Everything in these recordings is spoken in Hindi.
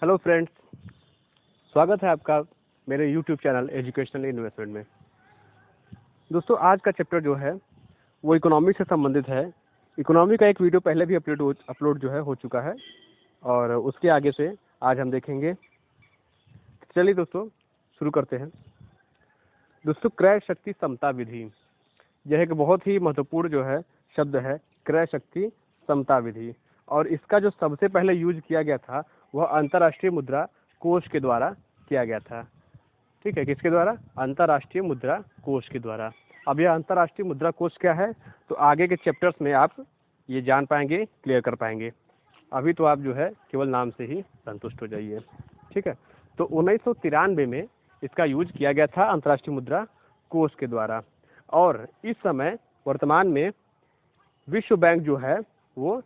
हेलो फ्रेंड्स, स्वागत है आपका मेरे यूट्यूब चैनल एजुकेशनल इन्वेस्टमेंट में। दोस्तों, आज का चैप्टर जो है वो इकोनॉमी से संबंधित है। इकोनॉमी का एक वीडियो पहले भी अपलोड जो है हो चुका है और उसके आगे से आज हम देखेंगे। चलिए दोस्तों, शुरू करते हैं। दोस्तों, क्रय शक्ति समता विधि, यह एक बहुत ही महत्वपूर्ण जो है शब्द है, क्रय शक्ति समता विधि। और इसका जो सबसे पहले यूज किया गया था वह अंतर्राष्ट्रीय मुद्रा कोष के द्वारा किया गया था। ठीक है, किसके द्वारा? अंतर्राष्ट्रीय मुद्रा कोष के द्वारा। अब यह अंतर्राष्ट्रीय मुद्रा कोष क्या है, तो आगे के चैप्टर्स में आप ये जान पाएंगे, क्लियर कर पाएंगे। अभी तो आप जो है केवल नाम से ही संतुष्ट हो जाइए। ठीक है, तो 1993 में इसका यूज किया गया था अंतर्राष्ट्रीय मुद्रा कोष के द्वारा। और इस समय वर्तमान में विश्व बैंक जो है वो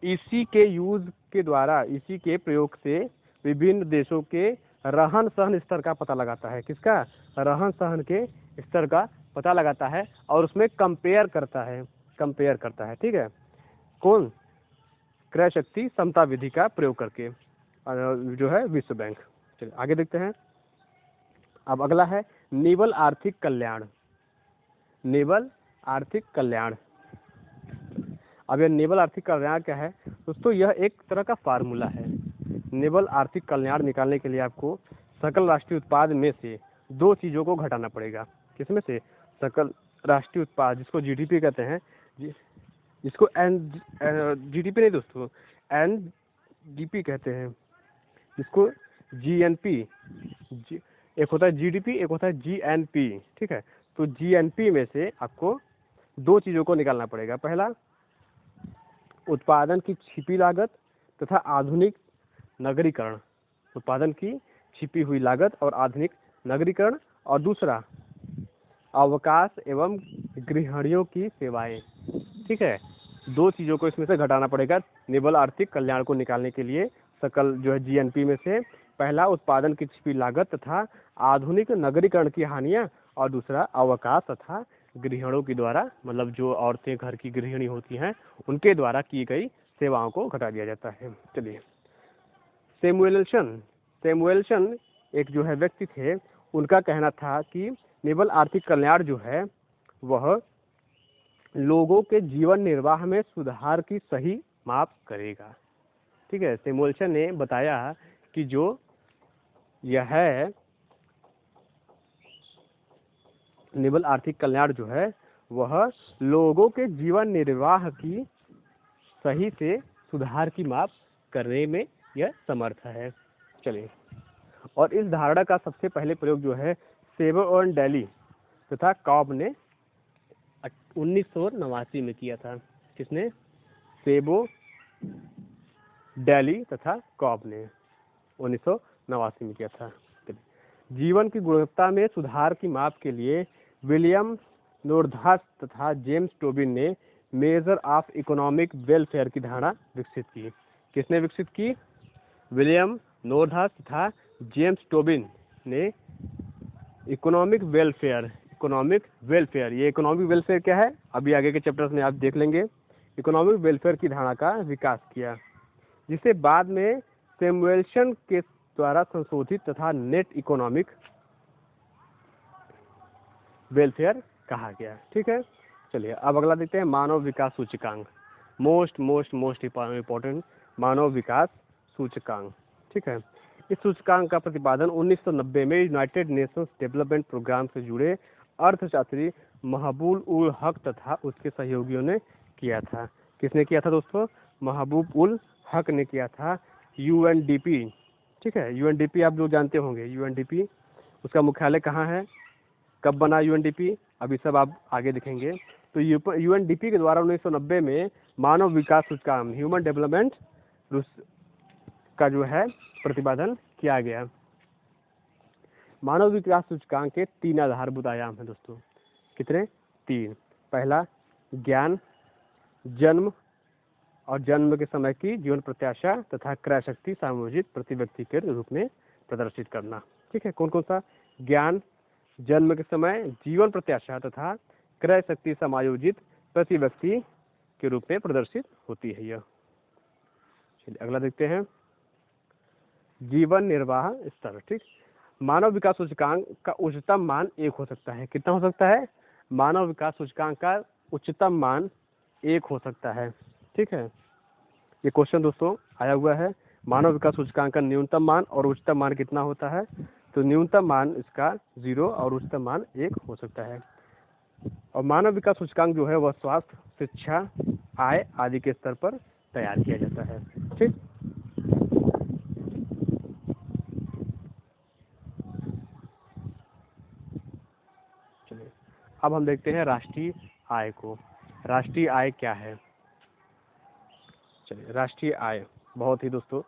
इसी के यूज के द्वारा, इसी के प्रयोग से विभिन्न देशों के रहन सहन स्तर का पता लगाता है। किसका? रहन सहन के स्तर का पता लगाता है और उसमें कंपेयर करता है। ठीक है, कौन? क्रय शक्ति समता विधि का प्रयोग करके जो है विश्व बैंक। चलिए आगे देखते हैं। अब अगला है निवल आर्थिक कल्याण। निवल आर्थिक कल्याण। अब यह निवल आर्थिक कल्याण क्या है दोस्तों? यह एक तरह का फार्मूला है। निवल आर्थिक कल्याण निकालने के लिए आपको सकल राष्ट्रीय उत्पाद में से दो चीज़ों को घटाना पड़ेगा। किसमें से? सकल राष्ट्रीय उत्पाद, जिसको जीडीपी कहते हैं, जिसको जीडीपी नहीं दोस्तों, एनडीपी कहते हैं, जिसको जीएनपी, एक होता है जीडीपी, एक होता है जीएनपी। ठीक है, तो जीएनपी में से आपको दो चीज़ों को निकालना पड़ेगा। पहला, उत्पादन की छिपी लागत तथा आधुनिक नगरीकरण, उत्पादन की छिपी हुई लागत और आधुनिक नगरीकरण। और दूसरा, अवकाश एवं गृहिणियों की सेवाएं। ठीक है, दो चीज़ों को इसमें से घटाना पड़ेगा निवल आर्थिक कल्याण को निकालने के लिए। सकल जो है जीएनपी में से पहला उत्पादन की छिपी लागत तथा आधुनिक नगरीकरण की हानियां, और दूसरा अवकाश तथा गृहिणियों के द्वारा, मतलब जो औरतें घर की गृहिणी होती हैं उनके द्वारा की गई सेवाओं को घटा दिया जाता है। चलिए, सैमुएल्सन एक जो है व्यक्ति थे, उनका कहना था कि निवल आर्थिक कल्याण जो है वह लोगों के जीवन निर्वाह में सुधार की सही माप करेगा। ठीक है, सैमुएल्सन ने बताया कि जो यह है निवल आर्थिक कल्याण जो है वह लोगों के जीवन निर्वाह की सही से सुधार की माप करने में यह समर्थ है। चलिए, और इस धारणा का सबसे पहले प्रयोग जो है सेबो और डेली तथा कॉब ने 1989 में किया था। किसने? सेबो, डेली तथा कॉब ने 1989 में किया था। जीवन की गुणवत्ता में सुधार की माप के लिए विलियम नोरधास तथा जेम्स टोबिन ने मेजर ऑफ इकोनॉमिक वेलफेयर की धारणा विकसित की। किसने विकसित की? विलियम नोरधास तथा जेम्स टोबिन ने इकोनॉमिक वेलफेयर। ये इकोनॉमिक वेलफेयर क्या है अभी आगे के चैप्टर्स में आप देख लेंगे। इकोनॉमिक वेलफेयर की धारणा का विकास किया, जिसे बाद में सैमुएल्सन के द्वारा संशोधित तथा नेट इकोनॉमिक वेलफेयर कहा गया। ठीक है, चलिए अब अगला देखते हैं मानव विकास सूचकांक। मोस्ट इम्पोर्टेंट मानव विकास सूचकांक। ठीक है, इस सूचकांक का प्रतिपादन 1990 में यूनाइटेड नेशंस डेवलपमेंट प्रोग्राम से जुड़े अर्थशास्त्री महबूब उल हक तथा उसके सहयोगियों ने किया था। किसने किया था दोस्तों? महबूब उल हक ने किया था। यूएनडीपी, ठीक है, यूएनडीपी आप लोग जानते होंगे। यूएनडीपी उसका मुख्यालय कहाँ है, कब बना यूएनडीपी, अभी सब आप आगे देखेंगे। तो यूएनडीपी के द्वारा 1990 में मानव विकास सूचकांक, ह्यूमन डेवलपमेंट का जो है प्रतिपादन किया गया। मानव विकास सूचकांक के 3 आधारभूत आयाम हैं दोस्तों। कितने? 3। पहला, ज्ञान, जन्म और जन्म के समय की जीवन प्रत्याशा तथा क्रय शक्ति समायोजित प्रति व्यक्ति के रूप में प्रदर्शित करना। ठीक है, कौन कौन सा? ज्ञान, जन्म के समय जीवन प्रत्याशा तथा क्रय शक्ति समायोजित प्रति व्यक्ति के रूप में प्रदर्शित होती है यह। चलिए अगला देखते हैं। जीवन निर्वाह स्तर। ठीक, मानव विकास सूचकांक का उच्चतम मान 1 हो सकता है। कितना हो सकता है? मानव विकास सूचकांक का उच्चतम मान 1 हो सकता है। ठीक है, ये क्वेश्चन दोस्तों आया हुआ है। मानव विकास सूचकांक का न्यूनतम मान और उच्चतम मान कितना होता है? तो न्यूनतम मान इसका 0 और उच्चतम मान 1 हो सकता है। और मानव विकास सूचकांक जो है वह स्वास्थ्य, शिक्षा, आय आदि के स्तर पर तैयार किया जाता है। ठीक, चलिए अब हम देखते हैं राष्ट्रीय आय को। राष्ट्रीय आय क्या है? चलिए, राष्ट्रीय आय बहुत ही दोस्तों,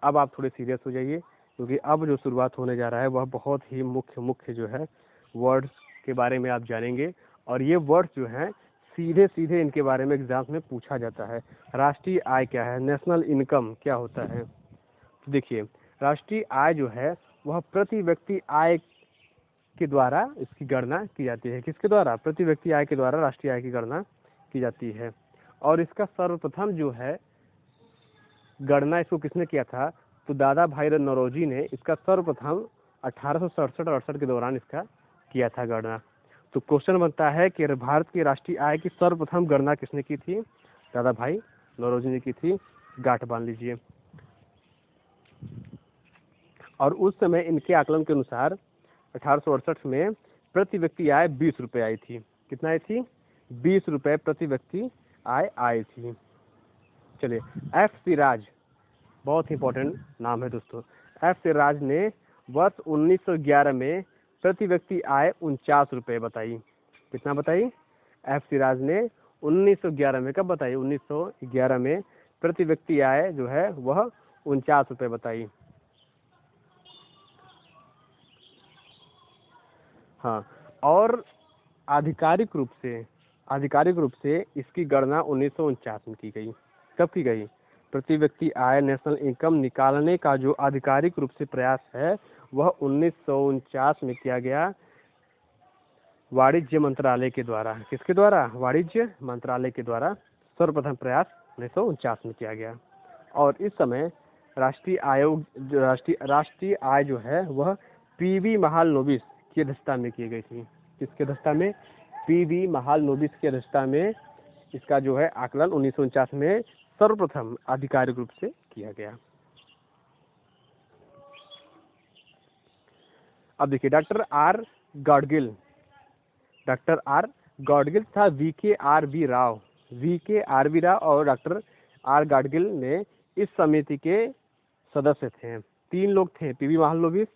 अब आप थोड़े सीरियस हो जाइए, क्योंकि अब जो शुरुआत होने जा रहा है वह बहुत ही मुख्य जो है वर्ड्स के बारे में आप जानेंगे। और ये वर्ड्स जो हैं सीधे सीधे इनके बारे में एग्जाम्स में पूछा जाता है। राष्ट्रीय आय क्या है? नेशनल इनकम क्या होता है? तो देखिए, राष्ट्रीय आय जो है वह प्रति व्यक्ति आय के द्वारा इसकी गणना की जाती है। किसके द्वारा? प्रति व्यक्ति आय के द्वारा राष्ट्रीय आय की गणना की जाती है। और इसका सर्वप्रथम जो है गणना इसको किसने किया था? तो दादा भाई नौरोजी ने इसका सर्वप्रथम 1867-68 के दौरान इसका किया था गणना। तो क्वेश्चन बनता है कि भारत की राष्ट्रीय आय की सर्वप्रथम गणना किसने की थी? दादा भाई नौरोजी ने की थी। गांठ बांध लीजिए। और उस समय इनके आकलन के अनुसार 1868 में प्रति व्यक्ति आय 20 रुपये आई थी। कितना आई थी? 20 रुपये प्रति व्यक्ति आय आई थी। चलिए, एफ सिराज बहुत इंपॉर्टेंट नाम है दोस्तों। एफ सिराज ने वर्ष 1911 में प्रति व्यक्ति आय 49 रुपये बताई। कितना बताई? एफ सिराज ने 1911 में, कब बताई? 1911 में प्रति व्यक्ति आय जो है वह 49 रुपये बताई। हाँ, और आधिकारिक रूप से इसकी गणना 1949 में की गई। कब की गई? प्रति व्यक्ति आय नेशनल इनकम निकालने का जो आधिकारिक रूप से प्रयास है वह 1949 में किया गया, वाणिज्य मंत्रालय के द्वारा। किसके द्वारा? वाणिज्य मंत्रालय के द्वारा सर्वप्रथम प्रयास 1949 में किया गया। और इस समय राष्ट्रीय आय जो है वह पीवी महालनोबिस की अध्यक्षता में की गई थी। किसकी अध्यक्षता में? पीवी महालनोबिस की अध्यक्षता में इसका जो है आकलन 1949 में सर्वप्रथम आधिकारिक रूप से किया गया। अब देखिए, डॉक्टर आर गाडगिल तथा वी के आर वी राव और डॉक्टर आर गाडगिल ने इस समिति के सदस्य थे। 3 लोग थे, PV Mahalanobis,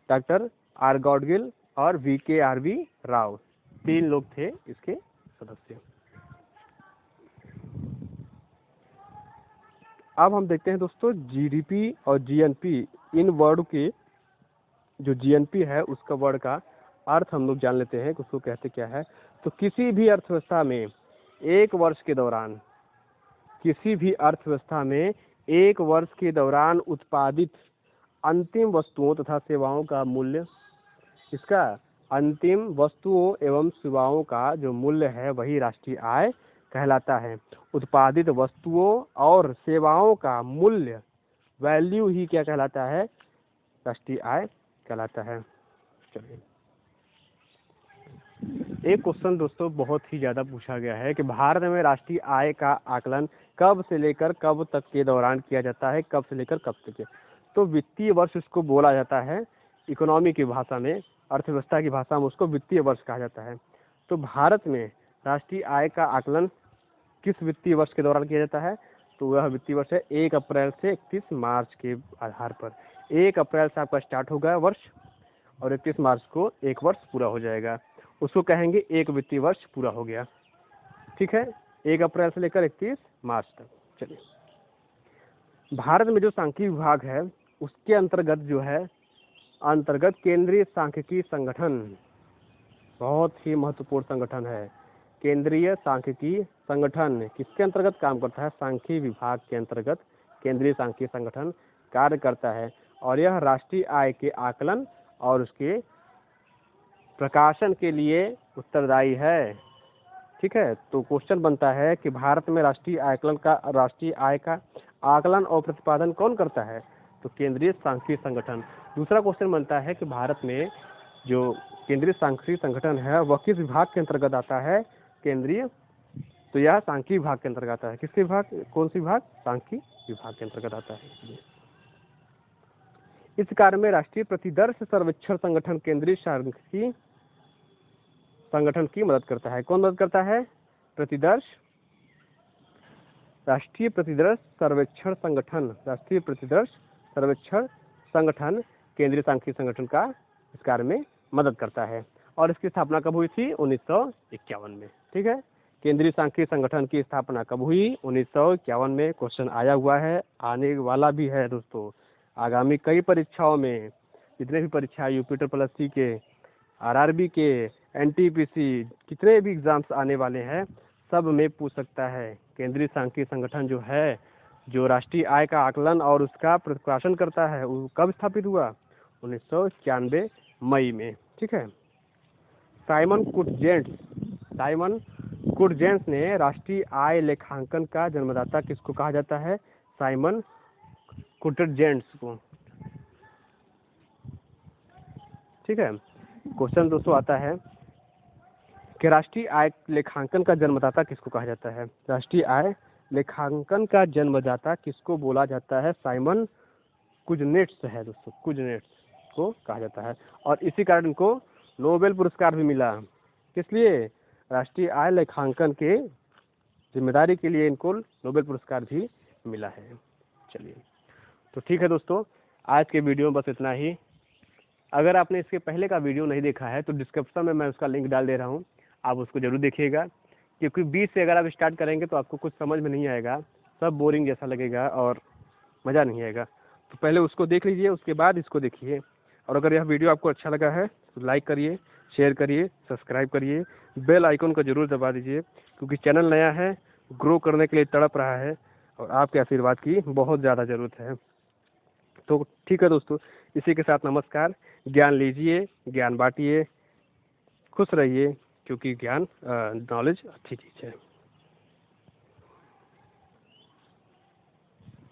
doctor R Gadgil और वी.के.आर.वी. राव। 3 लोग थे इसके सदस्य। अब हम देखते हैं दोस्तों जीडीपी और जीएनपी, इन वर्ड के जो जीएनपी है उसका वर्ड का अर्थ हम लोग जान लेते हैं कि उसको कहते क्या है। तो किसी भी अर्थव्यवस्था में एक वर्ष के दौरान उत्पादित अंतिम वस्तुओं तथा सेवाओं का मूल्य, इसका अंतिम वस्तुओं एवं सेवाओं का जो मूल्य है वही राष्ट्रीय आय कहलाता है। उत्पादित वस्तुओं और सेवाओं का मूल्य, वैल्यू ही क्या कहलाता है? राष्ट्रीय आय कहलाता है। चलिए, एक क्वेश्चन दोस्तों बहुत ही ज़्यादा पूछा गया है कि भारत में राष्ट्रीय आय का आकलन कब से लेकर कब तक के दौरान किया जाता है? कब से लेकर कब तक? तो वित्तीय वर्ष इसको बोला जाता है। इकोनॉमी की भाषा में, अर्थव्यवस्था की भाषा में उसको वित्तीय वर्ष कहा जाता है। तो भारत में राष्ट्रीय आय का आकलन किस वित्तीय वर्ष के दौरान किया जाता है? तो वह वित्तीय वर्ष है 1 अप्रैल से 31 मार्च के आधार पर। 1 अप्रैल से आपका स्टार्ट होगा वर्ष और 31 मार्च को 1 वर्ष पूरा हो जाएगा, उसको कहेंगे 1 वित्तीय वर्ष पूरा हो गया। ठीक है, 1 अप्रैल से लेकर 31 मार्च तक। चलिए, भारत में जो सांख्यिकी विभाग है उसके अंतर्गत केंद्रीय सांख्यिकी संगठन, बहुत ही महत्वपूर्ण संगठन है। केंद्रीय सांख्यिकी संगठन किसके अंतर्गत काम करता है? सांख्यिकी विभाग के अंतर्गत केंद्रीय सांख्यिकी संगठन कार्य करता है और यह राष्ट्रीय आय के आकलन और उसके प्रकाशन के लिए उत्तरदायी है। ठीक है, तो क्वेश्चन बनता है कि भारत में राष्ट्रीय आय का आकलन और प्रतिपादन कौन करता है? तो केंद्रीय सांख्यिकी संगठन। दूसरा क्वेश्चन बनता है कि भारत में जो केंद्रीय सांख्यिकी संगठन है वह किस विभाग के अंतर्गत आता है? केंद्रीय, तो यह सांख्यिकी विभाग के अंतर्गत आता है। किसके विभाग, कौन सी विभाग? सांख्यिकी विभाग के अंतर्गत आता है। इस कार्य में राष्ट्रीय प्रतिदर्श सर्वेक्षण संगठन केंद्रीय सांख्यिकी संगठन की मदद करता है। कौन मदद करता है? प्रतिदर्श, राष्ट्रीय प्रतिदर्श सर्वेक्षण संगठन, राष्ट्रीय प्रतिदर्श सर्वेक्षण संगठन केंद्रीय सांख्यिकी संगठन का इस कार्य में मदद करता है। और इसकी स्थापना कब हुई थी? 1951 में। ठीक है, केंद्रीय सांख्यिकी संगठन की स्थापना कब हुई? 1951 में। क्वेश्चन आया हुआ है, आने वाला भी है दोस्तों। आगामी कई परीक्षाओं में, जितने भी परीक्षा UP++ के, RRB के, NTPC, कितने भी एग्जाम्स आने वाले हैं सब में पूछ सकता है। केंद्रीय सांख्यिकी संगठन जो है, जो राष्ट्रीय आय का आकलन और उसका प्रकाशन करता है, वो कब स्थापित हुआ? 1991 मई में। ठीक है, साइमन कुटजेंस ने राष्ट्रीय आय लेखांकन का जन्मदाता किसको कहा जाता है? साइमन कुटजेंस को। ठीक है, क्वेश्चन दोस्तों आता है कि राष्ट्रीय आय लेखांकन का जन्मदाता किसको कहा जाता है? राष्ट्रीय आय लेखांकन का जन्मदाता किसको बोला जाता है? साइमन कुजनेट्स है दोस्तों, कुजनेट्स को कहा जाता है। और इसी कारण इनको नोबेल पुरस्कार भी मिला। किस लिए? राष्ट्रीय आय लेखांकन के जिम्मेदारी के लिए इनको नोबेल पुरस्कार भी मिला है। चलिए, तो ठीक है दोस्तों, आज के वीडियो में बस इतना ही। अगर आपने इसके पहले का वीडियो नहीं देखा है तो डिस्क्रिप्शन में मैं उसका लिंक डाल दे रहा हूँ, आप उसको जरूर देखिएगा। क्योंकि बीच से अगर आप स्टार्ट करेंगे तो आपको कुछ समझ में नहीं आएगा, सब बोरिंग जैसा लगेगा और मज़ा नहीं आएगा। तो पहले उसको देख लीजिए, उसके बाद इसको देखिए। और अगर यह वीडियो आपको अच्छा लगा है तो लाइक करिए, शेयर करिए, सब्सक्राइब करिए, बेल आइकन को जरूर दबा दीजिए। क्योंकि चैनल नया है, ग्रो करने के लिए तड़प रहा है और आपके आशीर्वाद की बहुत ज़्यादा ज़रूरत है। तो ठीक है दोस्तों, इसी के साथ नमस्कार। ज्ञान लीजिए, ज्ञान बांटिए, खुश रहिए, क्योंकि ज्ञान नॉलेज अच्छी चीज़ है।